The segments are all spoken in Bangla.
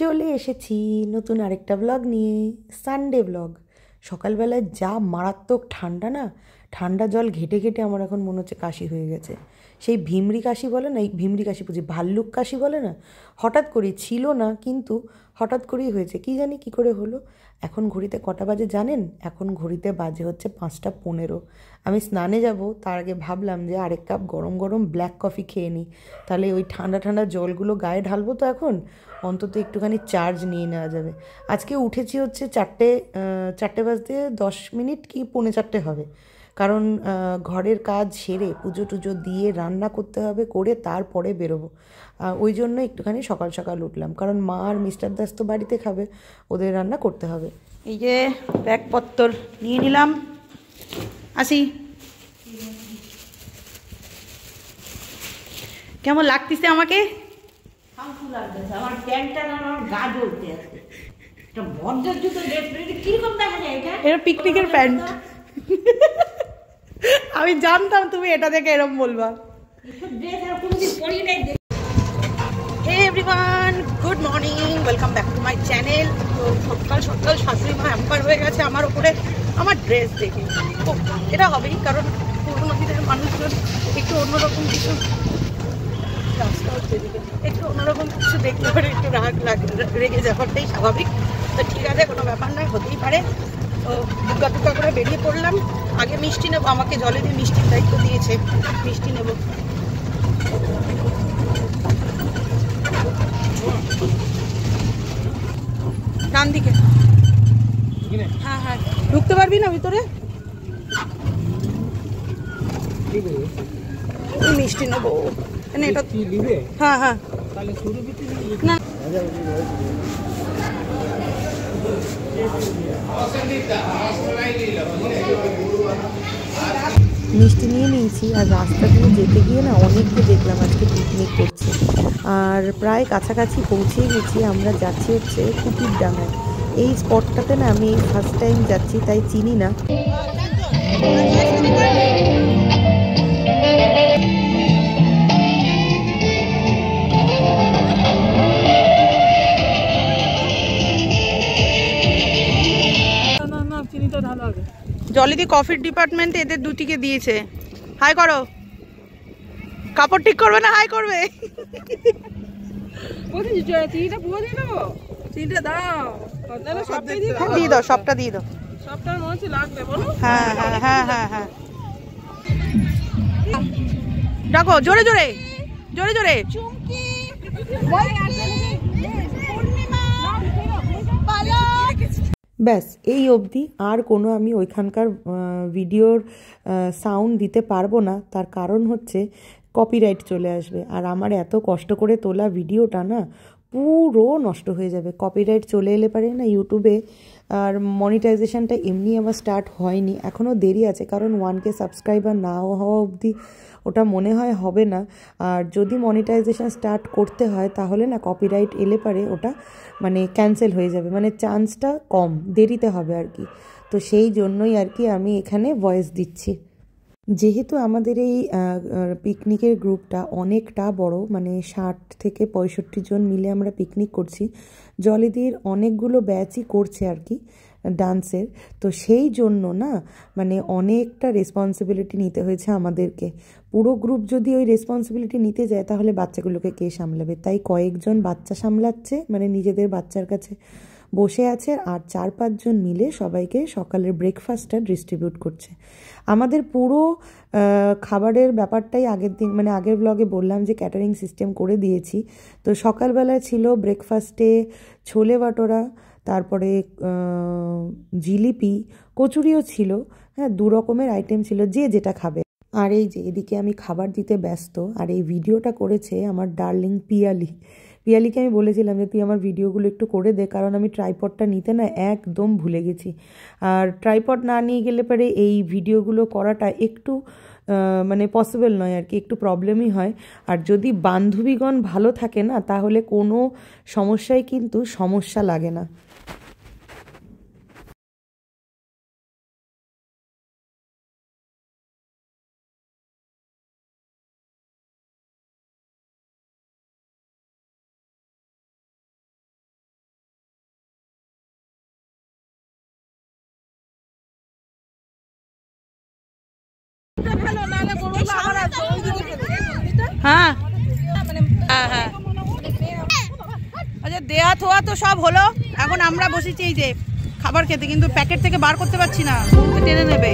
চলে এসেছি নতুন আরেকটা ব্লগ নিয়ে, সানডে ব্লগ। সকালবেলায় যা মারাত্মক ঠান্ডা না, ঠান্ডা জল ঘেটে ঘেটে আমার এখন মনে হচ্ছে কাশি হয়ে গেছে। সেই ভিমরি কাশি বলে না, এই ভিমরি কাশি বুঝি ভাল্লুক কাশি বলে না, হঠাৎ করেই ছিল না কিন্তু হঠাৎ করেই হয়েছে, কি জানি কি করে হলো। এখন ঘড়িতে কটা বাজে জানেন? এখন ঘড়িতে বাজে হচ্ছে 5টা 15। আমি স্নানে যাব, তার আগে ভাবলাম যে আরেক কাপ গরম গরম ব্ল্যাক কফি খেয়ে নিই, তাহলে ওই ঠান্ডা ঠান্ডা জলগুলো গায়ে ঢালবো তো এখন অন্তত একটুখানি চার্জ নিয়ে নেওয়া যাবে। আজকে উঠেছি হচ্ছে 4টে বাজতে 10 মিনিট কি 4:45 হবে, কারণ ঘরের কাজ সেরে পুজো টুজো দিয়ে রান্না করতে হবে, করে তারপরে বেরোবো। ওই জন্য একটুখানি সকাল সকাল উঠলাম, কারণ মা আর মিস্টার দাস তো বাড়িতে খাবে, ওদের রান্না করতে হবে। এই যে ব্যাগপত্র নিয়ে নিলাম, আসি। কেমন লাগতেছে আমাকে? আমার প্যান্টটা না আমার গা জ্বলতে আছে। এটা বড়দের জুতো কিরকম দেখা যায়? এটা পিকনিকের প্যান্ট। আমি জানতাম তুমি এটা দেখে এরকম বলবা। Hey everyone, good morning, welcome back to my channel. তো সকাল সকাল শাশুড়ি মা হ্যাম্পার হয়ে গেছে আমার উপরে আমার ড্রেস দেখে। তো এটা হবেই, কারণ পুরোনো দিনের মানুষজন একটু অন্যরকম কিছু রাস্তা হচ্ছে, একটু অন্যরকম কিছু দেখতে পারে, একটু রেগে যাওয়াটাই স্বাভাবিক। তো ঠিক আছে, কোনো ব্যাপার নয়, হতেই পারে। তো দুগ্গা দুগ্গা করে বেরিয়ে পড়লাম। আগে মিষ্টি নেবো, আমাকে জলে দিয়ে মিষ্টির দায়িত্ব দিয়েছে, মিষ্টি নেব। ডান দিকে, হ্যাঁ হ্যাঁ, ঢুকতে পারবি না ভিতরে? মিষ্টি নেবো, এটা হ্যাঁ হ্যাঁ না। মিষ্টি নিয়ে নিয়েছি, আর রাস্তা দিয়ে যেতে গিয়ে না অনেককে দেখলাম আজকে পিকনিক করছে, আর প্রায় কাছাকাছি পৌঁছে গেছি। আমরা যাচ্ছি হচ্ছে কুপির ডাঙায়। এই স্পটটাতে না আমি ফার্স্ট টাইম যাচ্ছি, তাই চিনি না। জলিদি কফির ডিপার্টমেন্টে এদের দুটিকে দিয়েছে। হাই করো। কাপড় ঠিক করবে না হাই করবে? দিয়ে দাও, সবটা দিয়ে দাও। হ্যাঁ হ্যাঁ হ্যাঁ হ্যাঁ হ্যাঁ, ডাকো জোরে জোরে জোরে জোরে। ব্যাস এই অবধি, আর কোনো আমি ওইখানকার ভিডিওর সাউন্ড দিতে পারবো না। তার কারণ হচ্ছে কপিরাইট চলে আসবে, আর আমার এত কষ্ট করে তোলা ভিডিওটা না পুরো নষ্ট হয়ে যাবে। কপিরাইট চলে এলে পারে না ইউটিউবে, আর মনিটাইজেশনটা এমনি আমার স্টার্ট হয়নি, এখনও দেরি আছে, কারণ 1K সাবস্ক্রাইবার না হওয়া অবধি ওটা মনে হয় হবে না। আর যদি মনিটাইজেশন স্টার্ট করতে হয় তাহলে না কপিরাইট এলে পারে ওটা মানে ক্যান্সেল হয়ে যাবে, মানে চান্সটা কম, দেরিতে হবে আর কি। তো সেই জন্যই আর কি আমি এখানে ভয়েস দিচ্ছি। যেহেতু আমাদের এই পিকনিকের গ্রুপটা অনেকটা বড়, মানে 60 থেকে 65 জন মিলে আমরা পিকনিক করছি। জলিদির অনেকগুলো ব্যাচই করছে আর কি ডান্সের, তো সেই জন্য না মানে অনেকটা রেসপন্সিবিলিটি নিতে হয়েছে আমাদেরকে। পুরো গ্রুপ যদি ওই রেসপন্সিবিলিটি নিতে যায় তাহলে বাচ্চাগুলোকে কে সামলাবে, তাই কয়েকজন বাচ্চা সামলাচ্ছে, মানে নিজেদের বাচ্চার কাছে বসে আছে, আর 4-5 জন মিলে সবাইকে সকালের ব্রেকফাস্টটা ডিস্ট্রিবিউট করছে। আমাদের পুরো খাবারের ব্যাপারটাই আগের দিন, মানে আগের ব্লগে বললাম যে ক্যাটারিং সিস্টেম করে দিয়েছি। তো সকালবেলায় ছিল ব্রেকফাস্টে ছোলে বাটোরা, তারপরে জিলিপি, কচুরিও ছিল, হ্যাঁ 2 রকমের আইটেম ছিল, যে যেটা খাবে। আর এই যে এদিকে আমি খাবার দিতে ব্যস্ত, আর এই ভিডিওটা করেছে আমার ডার্লিং পিয়ালি। পিয়ালিকে আমি বলেছিলাম যে তুই আমার ভিডিওগুলো একটু করে দে, কারণ আমি ট্রাইপডটা নিতে না একদম ভুলে গেছি, আর ট্রাইপড না নিয়ে গেলে পরে এই ভিডিওগুলো করাটা একটু মানে পসিবল নয় আর কি, একটু প্রবলেমই হয়। আর যদি বান্ধবীগণ ভালো থাকে না তাহলে কোনো সমস্যায় কিন্তু সমস্যা লাগে না। হ্যাঁ হ্যাঁ হ্যাঁ আচ্ছা, দেয়া থোয়া তো সব হলো, এখন আমরা বসেছি এই যে খাবার খেতে, কিন্তু প্যাকেট থেকে বার করতে পারছি না, টেনে নেবে।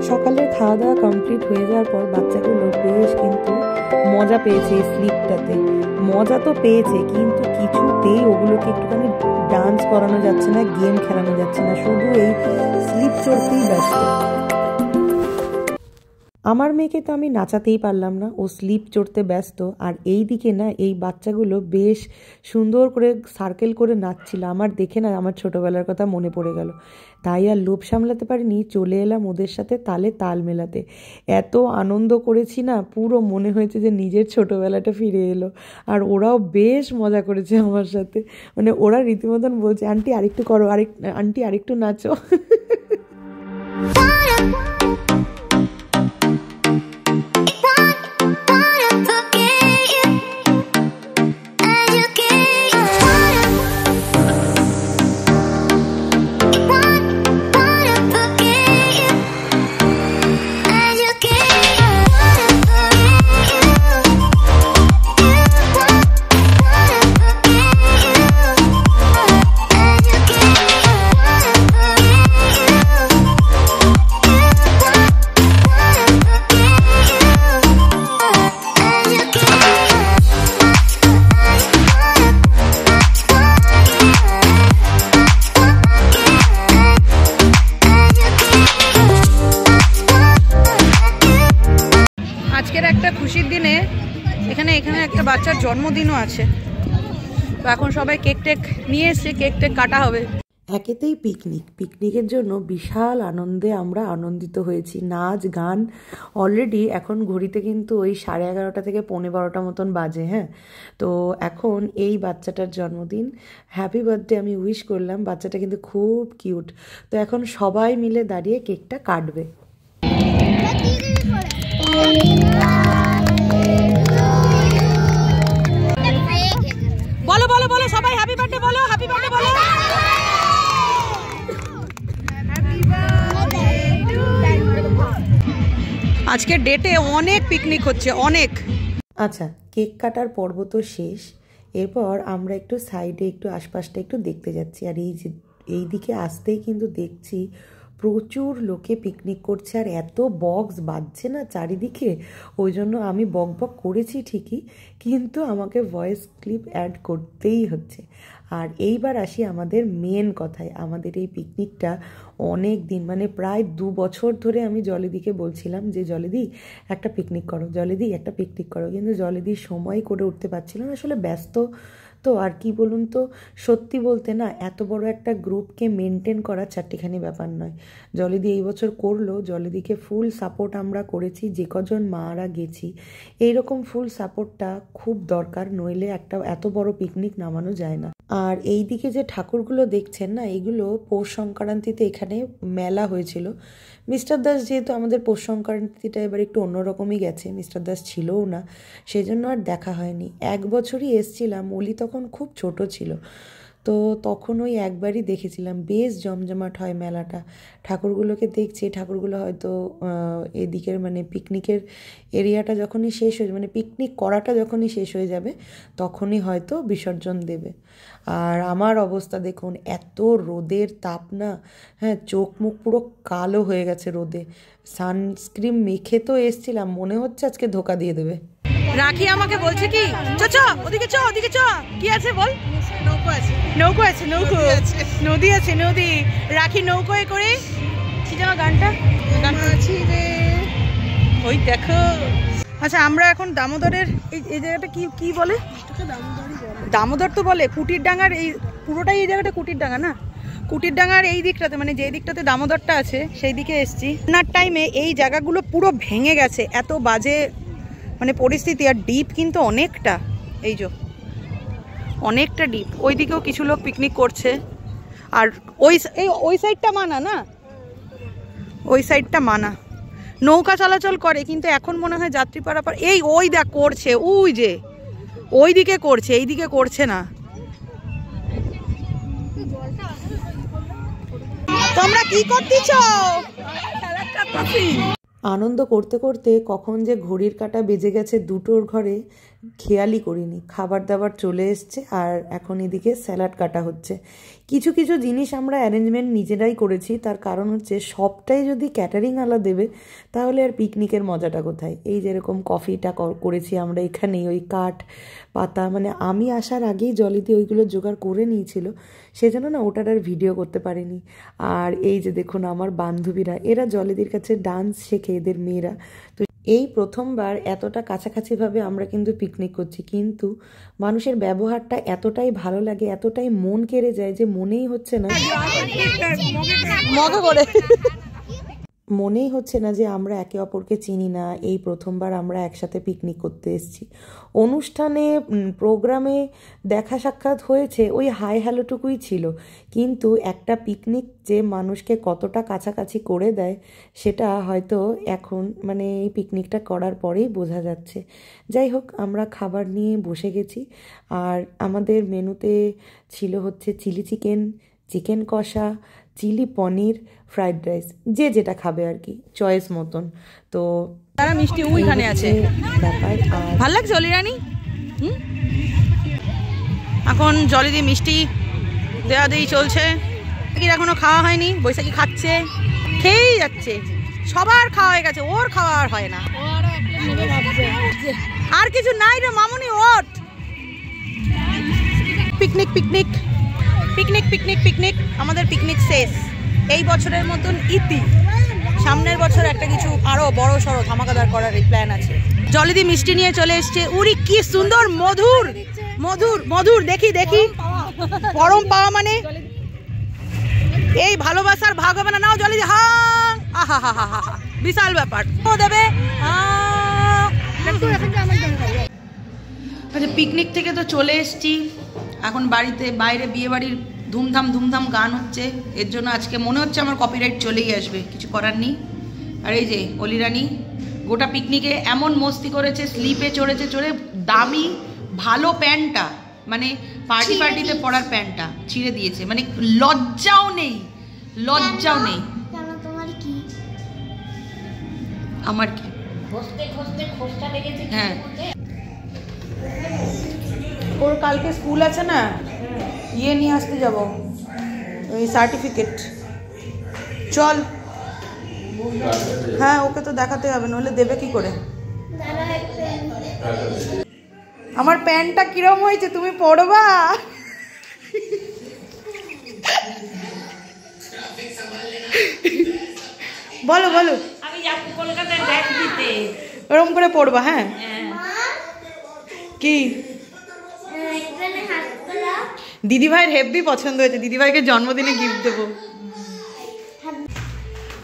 সকালে খাওয়া দাওয়া কমপ্লিট হয়ে যাওয়ার পর বাচ্চাগুলো বেশ কিন্তু মজা পেয়েছে এই স্লিপটাতে। মজা তো পেয়েছে, কিন্তু কিছুতেই ওগুলোকে একটুখানি ডান্স করানো যাচ্ছে না, গেম খেলানো যাচ্ছে না, শুধু এই স্লিপ চড়তেই ব্যস্ত। আমার মেয়েকে তো আমি নাচাতেই পারলাম না, ও স্লিপ চড়তে ব্যস্ত। আর এই দিকে না এই বাচ্চাগুলো বেশ সুন্দর করে সার্কেল করে নাচছিল, আমার দেখে না আমার ছোটোবেলার কথা মনে পড়ে গেল। তাই আর লোভ সামলাতে পারিনি, চলে এলাম ওদের সাথে তালে তাল মেলাতে। এত আনন্দ করেছি না, পুরো মনে হয়েছে যে নিজের ছোটোবেলাটা ফিরে এলো। আর ওরাও বেশ মজা করেছে আমার সাথে, মানে ওরা রীতিমতন বলছে আন্টি আরেকটু করো, আন্টি আরেকটু নাচো। একটা খুশির দিনে এখানে একটা বাচ্চার জন্মদিনও আছে, তো এখন সবাই কেক টেক নিয়ে এসছে, কেক টেক কাটা হবে। একেতেই পিকনিকের জন্য বিশাল আনন্দে আমরা আনন্দিত হয়েছি, নাচ গান। অলরেডি এখন ঘড়িতে কিন্তু ওই 11:30 থেকে 11:45 মতন বাজে। হ্যাঁ, তো এখন এই বাচ্চাটার জন্মদিন, হ্যাপি বার্থডে আমি উইশ করলাম। বাচ্চাটা কিন্তু খুব কিউট। তো এখন সবাই মিলে দাঁড়িয়ে কেকটা কাটবে। বলো বলো বলো সবাই হ্যাপি বার্থডে বলো, হ্যাপি বার্থডে বলো। আজকের ডেটে অনেক পিকনিক হচ্ছে, অনেক। আচ্ছা, কেক কাটার পর্ব তো শেষ। এরপর আমরা একটু সাইডে একটু আশপাশটা একটু দেখতে যাচ্ছি। আর এই দিকে আসতেই কিন্তু দেখছি প্রচুর লোকে পিকনিক করছে, আর এত বক্স বাজছে না চারিদিকে। ওই জন্য আমি বক করেছি ঠিকই, কিন্তু আমাকে ভয়েস ক্লিপ অ্যাড করতেই হচ্ছে। আর এইবার আসি আমাদের মেন কথায়। আমাদের এই পিকনিকটা অনেক দিন, মানে প্রায় 2 বছর ধরে আমি জলেদিকে বলছিলাম যে জলেদি একটা পিকনিক করো, জলেদি একটা পিকনিক করো, কিন্তু জলেদি সময় করে উঠতে পারছিল না, আসলে ব্যস্ত। তো আর কি বলুন তো, সত্যি বলতে না এত বড় একটা গ্রুপকে মেনটেন করা চারটিখানি ব্যাপার নয়। জলেদি এই বছর করলো, জলেদিকে ফুল সাপোর্ট আমরা করেছি, যে কজন মারা গেছি। এইরকম ফুল সাপোর্টটা খুব দরকার, নইলে একটা এত বড় পিকনিক নামানো যায় না। আর এই দিকে যে ঠাকুরগুলো দেখছেন না, এগুলো পৌষ সংক্রান্তিতে এখানে মেলা হয়েছিল। মিস্টার দাস যেহেতু আমাদের পৌষ সংক্রান্তিটা এবার একটু অন্যরকমই গেছে, মিস্টার দাস ছিলও না, সেই জন্য আর দেখা হয়নি। 1 বছরই এসছিলাম, ওলি তখন খুব ছোট ছিল, তো তখন ওই একবারই দেখেছিলাম। বেশ জমজমাট হয় মেলাটা, ঠাকুরগুলোকে দেখছি। ঠাকুরগুলো হয়তো এদিকের মানে পিকনিকের এরিয়াটা যখনই শেষ হয়ে, মানে পিকনিক করাটা যখনই শেষ হয়ে যাবে তখনই হয়তো বিসর্জন দেবে। আর আমার অবস্থা দেখুন, এত রোদের তাপ না, হ্যাঁ, চোখ মুখ পুরো কালো হয়ে গেছে রোদে। সানস্ক্রিন মেখে তো এসছিলাম, মনে হচ্ছে আজকে ধোকা দিয়ে দেবে। রাখি আমাকে বলছে কি চ ওদিকে চ, ওদিকে চ, কি আছে বল? নৌকো আছে, নৌকো আছে, নৌকো নদী আছে, নদী। রাখি নৌকোয় করে কি যেন গানটা ওই দেখো। আচ্ছা, আমরা এখন দামোদরের এই জায়গাটা কি বলে? দামোদর তো বলে, কুটির ডাঙ্গার এই পুরোটাই এই জায়গাটা কুটির ডাঙ্গা না, কুটির ডাঙ্গার এই দিকটাতে, মানে যে দিকটাতে দামোদরটা আছে সেই দিকে এসছি। বন্যার টাইমে এই জায়গাগুলো পুরো ভেঙে গেছে, এত বাজে মানে পরিস্থিতি। আর ডিপ কিন্তু অনেকটা, এই যে অনেকটা ডিপ। ওই দিকেও কিছু লোক পিকনিক করছে। আর ওই সাইডটা মানা না, ওই সাইডটা মানা, নৌকা চলাচল করে, কিন্তু এখন মনে হয় যাত্রী পারাপার ওই দেখ করছে, ওই যে ওই দিকে করছে, এই দিকে করছে না। তোমরা কি করতেছ? আনন্দ করতে করতে কখন যে ঘড়ির কাঁটা বেজে গেছে 2টোর ঘরে খেয়ালই করিনি। খাবার দাবার চলে এসছে আর এখন এদিকে স্যালাড কাটা হচ্ছে। কিছু কিছু জিনিস আমরা অ্যারেঞ্জমেন্ট নিজেরাই করেছি, তার কারণ হচ্ছে সবটাই যদি ক্যাটারিংওয়ালা দেবে তাহলে আর পিকনিকের মজাটা কোথায়। এই যেরকম কফিটা করেছি আমরা এখানেই, ওই কাঠ পাতা, মানে আমি আসার আগেই জলিদি ওইগুলো জোগাড় করে নিয়েছিল, সেজন্য না ওটার আর ভিডিও করতে পারিনি। আর এই যে দেখুন আমার বান্ধবীরা, এরা জলিদির কাছে ডান্স শেখে, এদের মেয়েরা। তো এই প্রথমবার এতটা কাছাকাছিভাবে আমরা কিন্তু পিকনিক করছি, কিন্তু মানুষের ব্যবহারটা এতটাই ভালো লাগে, এতটাই মন কেড়ে যায় যে মনেই হচ্ছে না যে আমরা একে অপরকে চিনি না। এই প্রথমবার আমরা একসাথে পিকনিক করতে এসেছি। অনুষ্ঠানে প্রোগ্রামে দেখা সাক্ষাৎ হয়েছে, ওই হাই হ্যালোটুকুই ছিল, কিন্তু একটা পিকনিক যে মানুষকে কতটা কাছাকাছি করে দেয় সেটা হয়তো এখন মানে এই পিকনিকটা করার পরেই বোঝা যাচ্ছে। যাই হোক, আমরা খাবার নিয়ে বসে গেছি। আর আমাদের মেনুতে ছিল হচ্ছে চিলি চিকেন, চিকেন কষা, চিলি পনির, ফ্রাইড রাইস, যে যেটা খাবে আর কি চয়েস মতন। তো তারা মিষ্টি ওইখানে আছে ব্যাপার। ভাল লাগছে অলিরানি? এখন জলিদি মিষ্টি দেয়া দেই চলছে। এখনো খাওয়া হয়নি, বৈশাখী খাচ্ছে, খেয়েই যাচ্ছে। সবার খাওয়া হয়ে গেছে, ওর খাওয়া আর হয় না। আর কিছু নাই রে মামুনি, ওঠ। Picnic picnic picnic picnic picnic আমাদের পিকনিক শেষ। এই বছরের মতন ইতি। সামনের বছর একটা কিছু আরো বড় সড়ো ধামাকাদার করার প্ল্যান আছে। জলিদি মিষ্টি নিয়ে চলে এসছে। উরি কি সুন্দর, মধুর মধুর মধুর। দেখি দেখি, পরম পাওয়া মানে এই ভালোবাসার ভাগ হবে না। নাও জলিদি, হা আহা হা হা হা, বিশাল ব্যাপার। ও দেবে। আচ্ছা, পিকনিক থেকে তো চলে এসছি, এখন বাড়িতে বাইরে বিয়ে বাড়ির ধুমধাম ধুমধাম গান হচ্ছে। এর জন্য আজকে মনে হচ্ছে আমার কপিরাইট চলেই আসবে, কিছু করার নেই। আর এই যে অলিরানি গোটা পিকনিকে এমন মস্তি করেছে, স্লিপে চড়েছে, চড়ে দামি ভালো প্যান্টটা, মানে পার্টিতে পরার প্যান্টটা ছিঁড়ে দিয়েছে। মানে লজ্জাও নেই, লজ্জাও নেই। আমার কি হ্যাঁ, ওর কালকে স্কুল আছে না, ইয়ে নিয়ে আসতে যাব, ওই সার্টিফিকেট। চল। হ্যাঁ, ওকে তো দেখাতে হবে, নইলে দেবে কি করে। আমার প্যান্টটা কিরম হয়েছে তুমি পড়বা? বলো বলো। আমি যাব কলকাতায় ব্যাগ দিতে, ওরকম করে পড়বা। হ্যাঁ, কি দিদিভাইয়ের হেভি পছন্দ হয়েছে, দিদিভাইকে জন্মদিনে গিফট দেবো।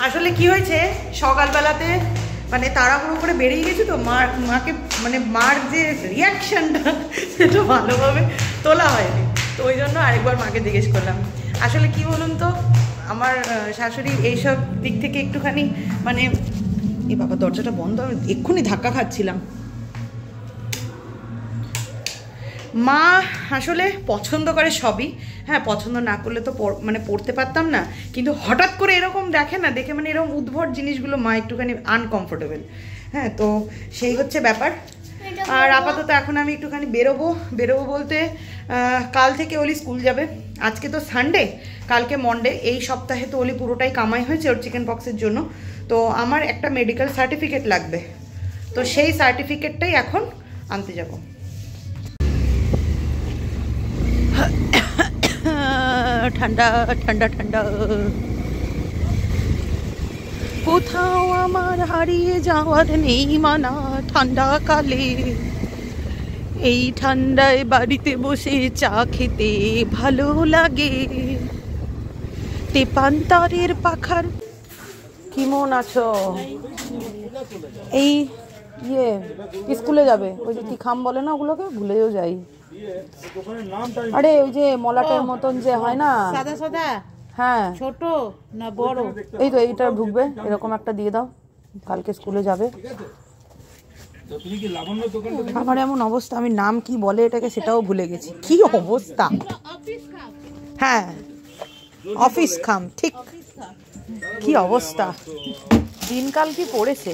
আসলে কি হয়েছে, সকালবেলাতে মানে তাড়াহুড়ো করে বেরিয়ে গেছি তো, মাকে মানে মার যে রিয়াকশানটা সেটা ভালোভাবে তোলা হয়নি, তো ওই জন্য আরেকবার মাকে জিজ্ঞেস করলাম। আসলে কি বলুন তো, আমার শাশুড়ির এইসব দিক থেকে একটুখানি মানে, এ বাবা দরজাটা বন্ধ, আমি এক্ষুনি ধাক্কা খাচ্ছিলাম। মা আসলে পছন্দ করে সবই, হ্যাঁ, পছন্দ না করলে তো মানে পড়তে পারতাম না, কিন্তু হঠাৎ করে এরকম দেখে না, দেখে মানে এরকম উদ্ভট জিনিসগুলো মা একটুখানি আনকমফোর্টেবল। হ্যাঁ, তো সেই হচ্ছে ব্যাপার। আর আপাতত এখন আমি একটুখানি বেরোবো বলতে কাল থেকে ওলি স্কুল যাবে। আজকে তো সানডে, কালকে মন্ডে। এই সপ্তাহে তো ওলি পুরোটাই কামাই হয়েছে ওর চিকেন পক্সের জন্য। তো আমার একটা মেডিকেল সার্টিফিকেট লাগবে, তো সেই সার্টিফিকেটটাই এখন আনতে যাব। ঠান্ডা ঠান্ডা ঠান্ডা, কোথাও আমার হারিয়ে যাওয়ার নেই মানা ঠান্ডা কালে। এই ঠান্ডায় বাড়িতে বসে চা খেতে ভালো লাগে। তেপান্তরের পাখার, কি মন আছো? এই ইয়ে স্কুলে যাবে, ওই যে কি খাম বলে না ওগুলোকে, ভুলেও যাই। আরে ওই যে মলাটের মতন যে হয় না, সাদা সাদা, হ্যাঁ, ছোট না বড়? এই তো এইটা ঢুকবে, এরকম একটা দিয়ে দাও, কালকে স্কুলে যাবে। আমার এমন অবস্থা, আমি নাম কি বলে এটাকে সেটাও ভুলে গেছি, কি অবস্থা। হ্যাঁ, অফিস খাম ঠিক। কি অবস্থা, দিনকাল কি পড়েছে।